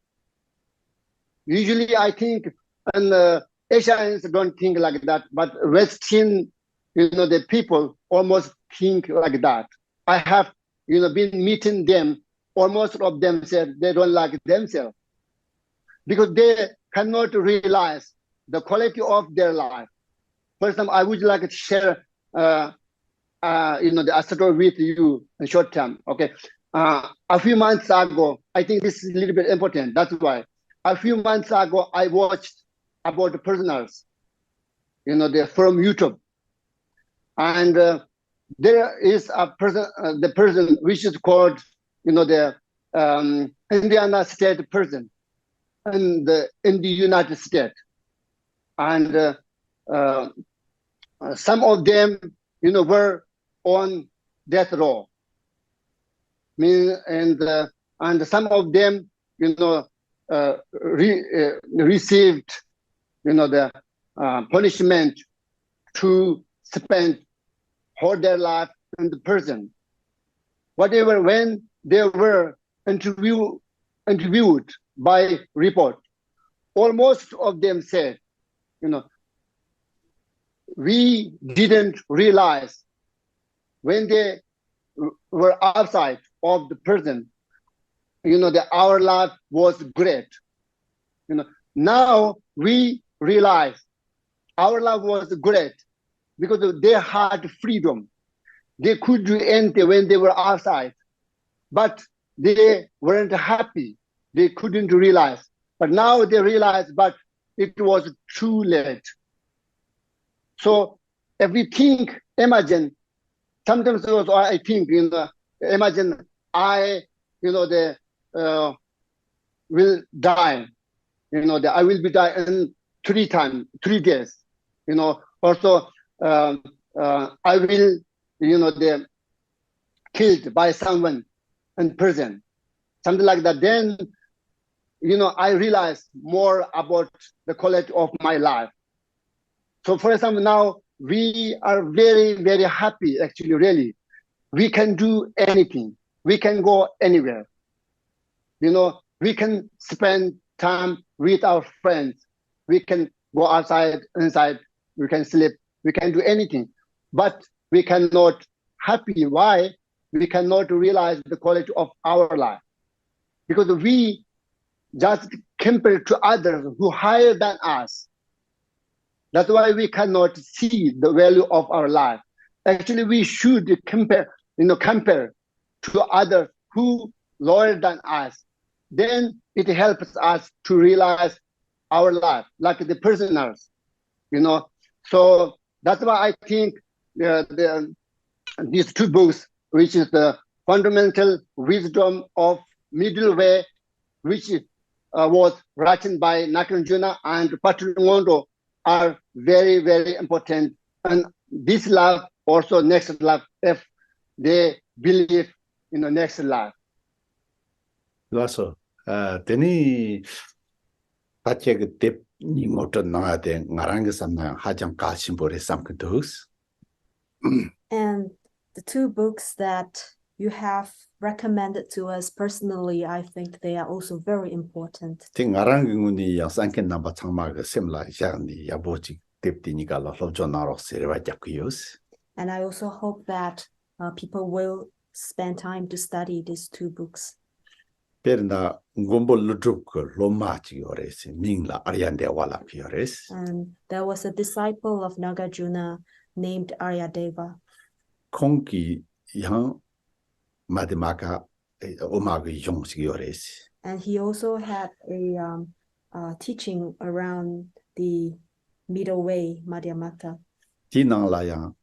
Usually I think, and Asians don't think like that, but Western, the people almost think like that. I have, been meeting them. Almost of them said they don't like themselves because they cannot realize the quality of their life. For example, I would like to share, the story with you in short term. Okay, a few months ago, I think this is a little bit important. That's why a few months ago I watched about the prisoners, they're from YouTube, and there is a person, the prison which is called, the Indiana State Prison in the United States. and some of them, were on death row. And some of them, received, the punishment to spend whole their life in the prison. Whatever, when they were interviewed by report, almost of them said, we didn't realize when they were outside of the prison, that our life was great. Now we realize our life was great because they had freedom. They could do anything when they were outside, but they weren't happy. They couldn't realize. But now they realize, but it was too late. So if we think, imagine, sometimes also I think, imagine I, will die, that I will be dying in 3 days, also I will, they killed by someone in prison, something like that. Then, I realize more about the quality of my life. So for example, now we are very, very happy, actually, really. We can do anything. We can go anywhere. We can spend time with our friends. We can go outside, inside. We can sleep. We can do anything. But we cannot happy. Why? We cannot realize the quality of our life. Because we just compare to others who higher than us. That's why we cannot see the value of our life. Actually, we should compare to others who lower than us. Then it helps us to realize our life, like the prisoners, So that's why I think these 2 books, which is the Fundamental Wisdom of Middle Way, which was written by Nagarjuna and Patrick Ngondo, are very, very important. And this life, also next life, if they believe in the next life. 그래서 되니 같이 그때 이모터 나한테 나랑 그 삼나 하장 가신 보래 삼근도스. And the 2 books that you have recommended to us personally, I think they are also very important. ting na랑 그군이 양산ken 넘버 창마 그 셈라 야니 야보지 뎁디니가 로존나로 세르바 잡고요스. And I also hope that people will spend time to study these 2 books. 베르나 곰볼 루드크 로마치 요레스 밍라 아리안데 와라 피오레스. And there was a disciple of Nagarjuna named Aryadeva. 콩기 양 마데마카 오마기 용식 요레스. And he also had a teaching around the middle way, Madhyamaka. 디낭라양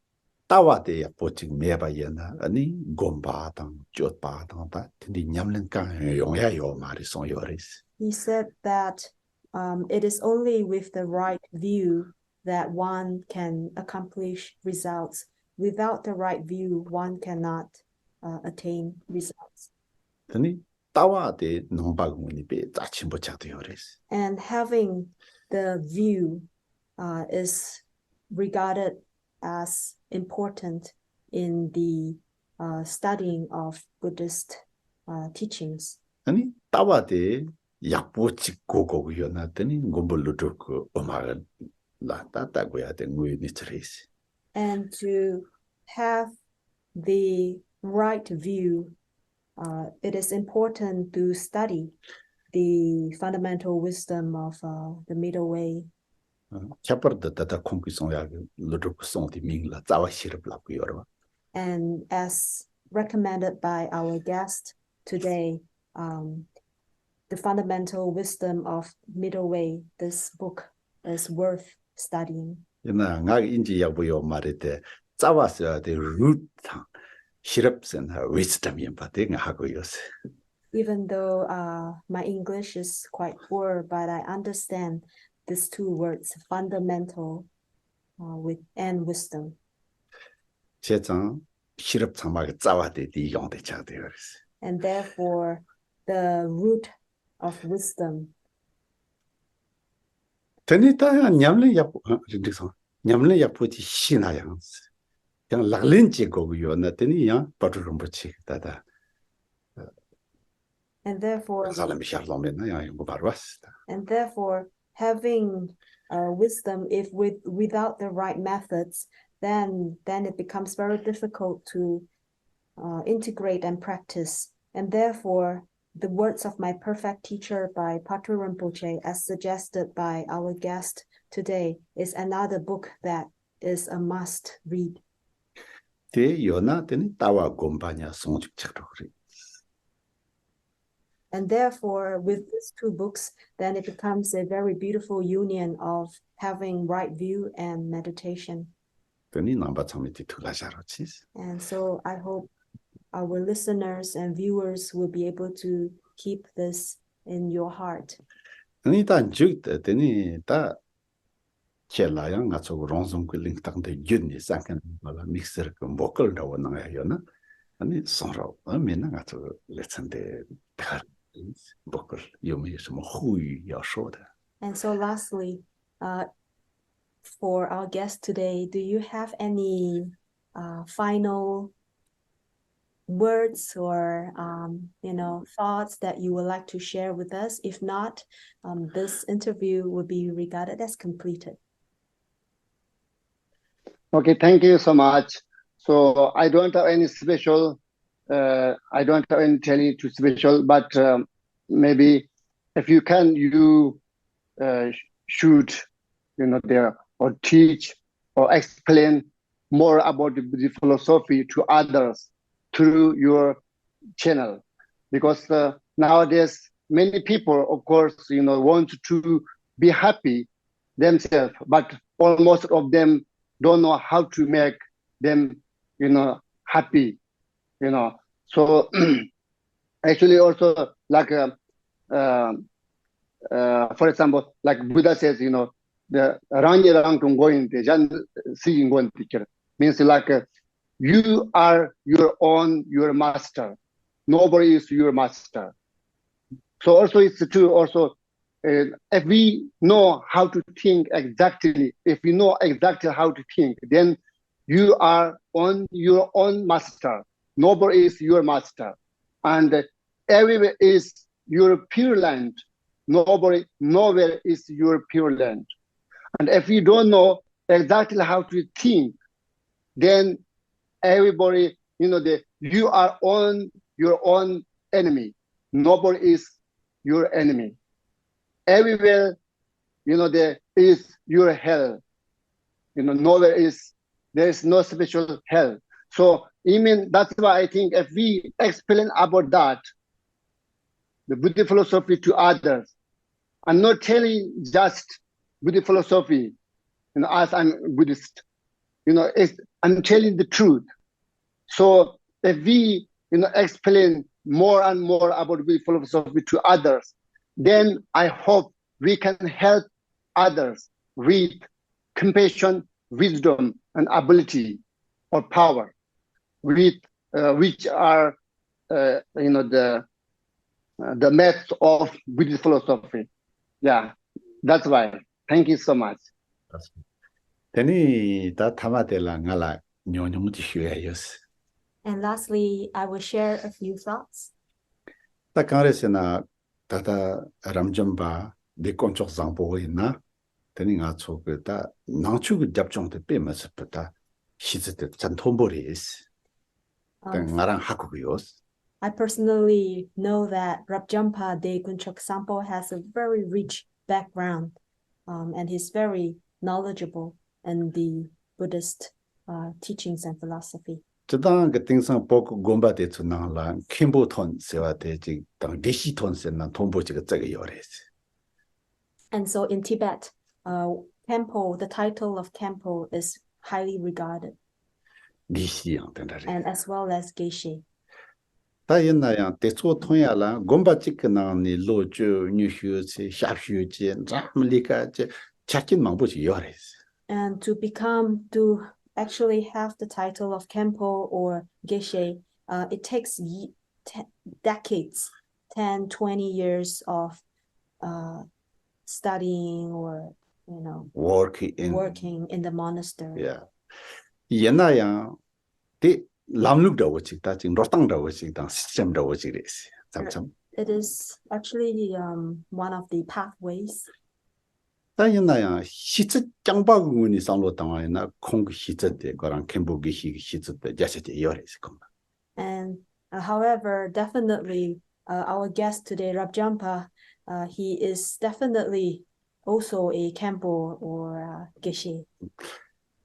따와데 보직 메바예나 아니 곰바당 쫓바당 다 근데 냠는까 용야요 말이 송 요레스. He said that it is only with the right view that one can accomplish results. Without the right view, one cannot attain results. 근데 따와데 농바군이 배 자침보 작도 요레스. And having the view is regarded as important in the studying of Buddhist teachings. 아니 따와데 약보직 고고요 나더니 곰볼로 듣고 음악을 라따따고야 된 거니 트레스. And to have the right view, it is important to study the fundamental wisdom of the middle way. 캬퍼드다다 콩기송야 루드송디 밍라 자와시르블라고요. And as recommended by our guest today, the fundamental wisdom of middle way, this book is worth studying. 나 인지 야보요 말ite 자와서 the root 시럽선 wisdom이 받은 하고요. Even though my English is quite poor, but I understand these two words, fundamental and wisdom. 제장 시럽 장막에 짜와대 디 용대 차대 그랬어. And therefore, the root of wisdom. teni ta nyamle yap rindiso nyamle yaputi shina yang yang laglin ji go yo na teni yang patu rumbu chi da da And therefore, zalam sharlom na yang go barwas and therefore, having wisdom, if without the right methods, then it becomes very difficult to integrate and practice. And therefore, the words of my perfect teacher by Patrul Rinpoche, as suggested by our guest today, is another book that is a must read. te yo na teni tawa gombanya sonjuk chakro kri And therefore, with these two books, then it becomes a very beautiful union of having right view and meditation. teni namba chamiti thula jaro chis And so I hope our listeners and viewers will be able to keep this in your heart. teni ta juk teni ta chela yang nga so rongzong ku ling tang de yun ni sankan bala mixer ko vocal da wona yo na ani sonro me na nga so lesson de vocal yo me什么呼吁要说的 And so lastly, for our guest today, do you have any final words or thoughts that you would like to share with us? If not, this interview will be regarded as completed. Okay, thank you so much. So I don't have any special, I don't have any telling too special, but maybe if you can, you should, there or teach or explain more about the philosophy to others through your channel, because nowadays many people, of course, want to be happy themselves, but almost of them don't know how to make them, happy, So actually also like, for example, like Buddha says, the Rangi Rangtung going the Jan seeing one teacher means like you are your master. Nobody is your master. So also it's true also, if we know how to think exactly, if we know exactly how to think, then you are on your own master. Nobody is your master. And everywhere is your pure land. Nowhere is your pure land. And if you don't know exactly how to think, then everybody, you are on your own enemy. Nobody is your enemy. Everywhere, there is your hell. Nowhere there is no special hell. So, that's why I think if we explain about that, the Buddhist philosophy to others, I'm not telling just Buddhist philosophy, as I'm Buddhist, I'm telling the truth. So if we, explain more and more about Buddhist philosophy to others, then I hope we can help others with compassion, wisdom, and ability or power, with which are the methods of Buddhist philosophy. Yeah, that's why. Thank you so much. teni ta tamadela ngala nyonyong ji hue yos And lastly, I will share a few thoughts. ta karesena tata ramjamba de konchok zangbo na teni nga cho ge ta nangchu ge japjong de pe mas ta shizete chantombori is ta ngarang haku yos I personally know that Rabjampa de Kunchok Sampo has a very rich background, and he's very knowledgeable in the Buddhist teachings and philosophy. zidang ge tingsang bok gomba de chunang la kimbo ton sewa de ji dang deshi ton sen na tombo ji ge zhe yores And so in Tibet, Khenpo, the title of Khenpo is highly regarded, deshi yang den da and as well as Geshe. 다 옛날에 대초 통야라 곰바찌크나니 로주 뉴휴지 샤휴지 잠리가 제 찾긴 망보지 요레스. And to actually have the title of Kempo or Geshe, it takes decades, 10, 20 years of studying or, working in the monastery. Yeah. 옛날에 대 람룩다고 찍다 지금 로땅다고 찍다 시스템다고 찍레스. 잠참. It is actually one of the pathways. 다 옛날에 시츠 장바군이 상로 당하나 콩 시츠데 거랑 캠보기 시츠데 자세데 요레스 kom. And however, definitely our guest today, Rabjampa, he is definitely also a Kempo or Geshe.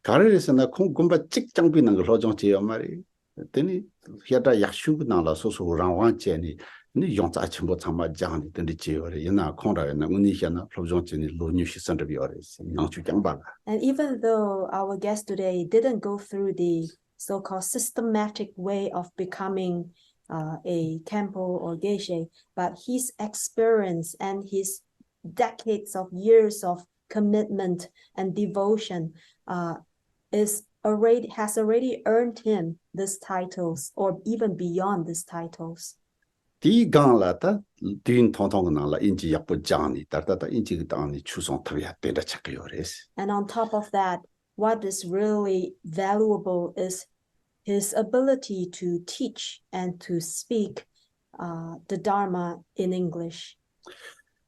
가르에서나 콩 곰바 찍장비는 걸 로정지요 말이. 되니 히다 약슈고 나라 소소 랑완제니 니 용자 첨부 참마 장니 된디 지요레 이나 콩라나 운이샤나 로정지니 로뉴시 센터비오레스 양추 장바가. And even though our guest today didn't go through the so-called systematic way of becoming a Kempo or Geshe, but his experience and his decades of years of commitment and devotion has already earned him these titles or even beyond these titles. 디 강라다 딘 통통나라 인지 약부 장니 다다다 인지 당니 추송 특이야 된다 착요레스. And on top of that, what is really valuable is his ability to teach and to speak the Dharma in English.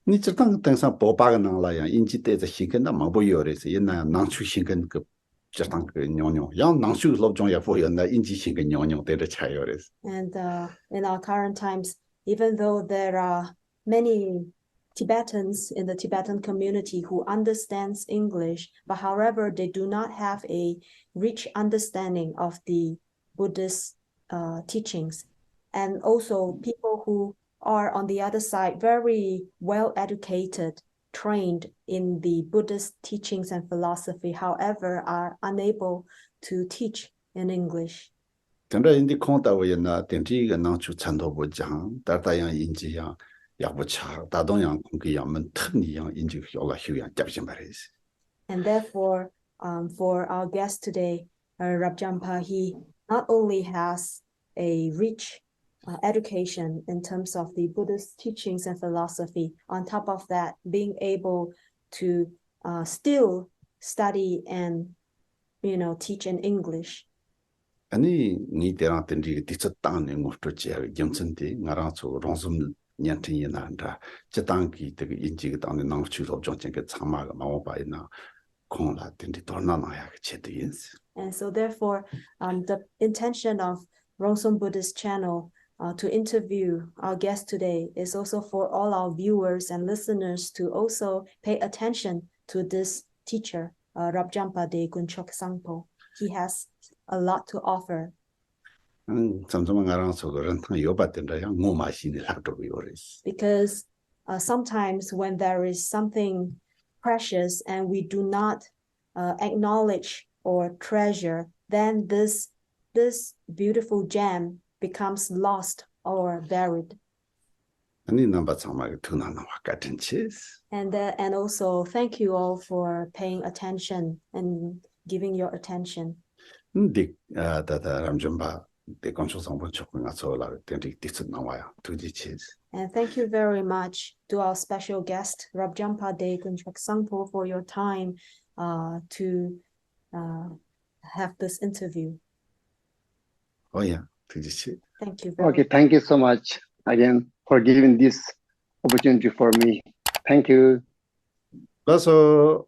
니 저당 당상 보바가 나라야 인지 때자 신근다 마보요레스 옛날 낭추 신근 그 저당 그 뇨뇨 양 낭추 로종야 보였나 인지 신근 뇨뇨 때자 차요레스. And in our current times, even though there are many Tibetans in the Tibetan community who understands English, but however, they do not have a rich understanding of the Buddhist teachings. And also people who are on the other side, very well educated, trained in the Buddhist teachings and philosophy, however, are unable to teach in English. 된다 인디 콩다고였나 된지가 낭추 찬도보 장 다다양 인지야 야부차 다동양 공기야면 특니양 인지 효가 효양 잡신 말이지. And therefore, for our guest today, Rabjampa, he not only has a rich education in terms of the Buddhist teachings and philosophy, on top of that, being able to still study and, teach in English. 아니 니 대랑 된지 디쳤다는 것도 제 염천데 나라서 롱섬 년튼이나다 저당기 되게 인지가 당는 낭추로 정전게 참마가 마오바이나 콩라 된지 돌나나야 제도인스. And so therefore, the intention of Rongsom Buddhist channel to interview our guest today is also for all our viewers and listeners to also pay attention to this teacher, Rabjampa de Kunchok Sangpo. He has a lot to offer. Because sometimes when there is something precious and we do not acknowledge or treasure, then this beautiful gem becomes lost or buried. And also thank you all for paying attention and giving your attention. And thank you very much to our special guest, Rabjampa de Kunchak Sangpo, for your time to have this interview. Oh yeah, thank you. Okay, thank you so much again for giving this opportunity for me. Thank you. That's all.